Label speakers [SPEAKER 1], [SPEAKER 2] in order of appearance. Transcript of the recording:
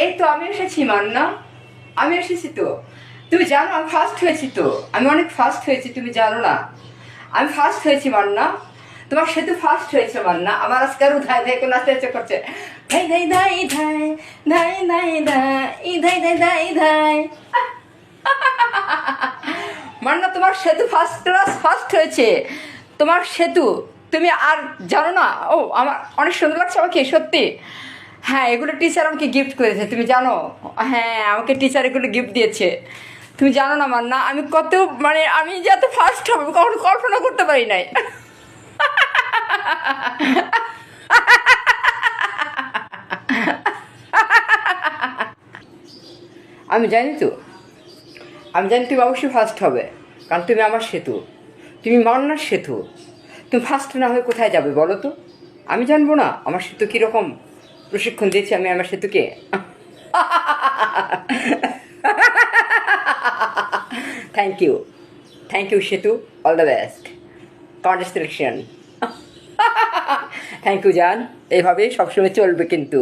[SPEAKER 1] এই তো আমি এসেছি মান্না, আমি এসেছি তো। তুমি জানো আমি ফার্স্ট হয়েছি তো, আমি অনেক ফার্স্ট হয়েছি, তুমি জানো না? আমি ফার্স্ট হয়েছি মান্না, তোমার সেতু ফার্স্ট হয়েছে মান্না। আমার আজকে আরও ধাই ধাই করে নাচতে ইচ্ছে করছে। ধাই ধাই ধাই ধাই ধাই ধাই ধাই ধাই ধাই ধাই ধাই। মান্না তোমার সেতু ফার্স্ট ক্লাস ফার্স্ট হয়েছে, তোমার সেতু। তুমি আর জানো না? ও আমার অনেক সুন্দর লাগছে আমাকে, সত্যি। হ্যাঁ, এগুলো টিচার আমাকে গিফট করেছে, তুমি জানো? হ্যাঁ, আমাকে টিচার এগুলো গিফট দিয়েছে। তুমি জানো না মান্না, আমি কত মানে আমি যে এত ফার্স্ট হবে কখনো কল্পনা করতে পারি নাই। আমি জানি তো, আমি জানি তুমি অবশ্যই ফার্স্ট হবে, কারণ তুমি আমার সেতু, তুমি মান্নার সেতু। তুমি ফার্স্ট না হয়ে কোথায় যাবে বলো তো? আমি জানবো না আমার সেতু কীরকম প্রশিক্ষণ দিয়েছি আমি আমার সেতুকে? Thank you, thank you Setu, all the best, congratulation. Thank you জান, এইভাবে সবসময় চলবে কিন্তু।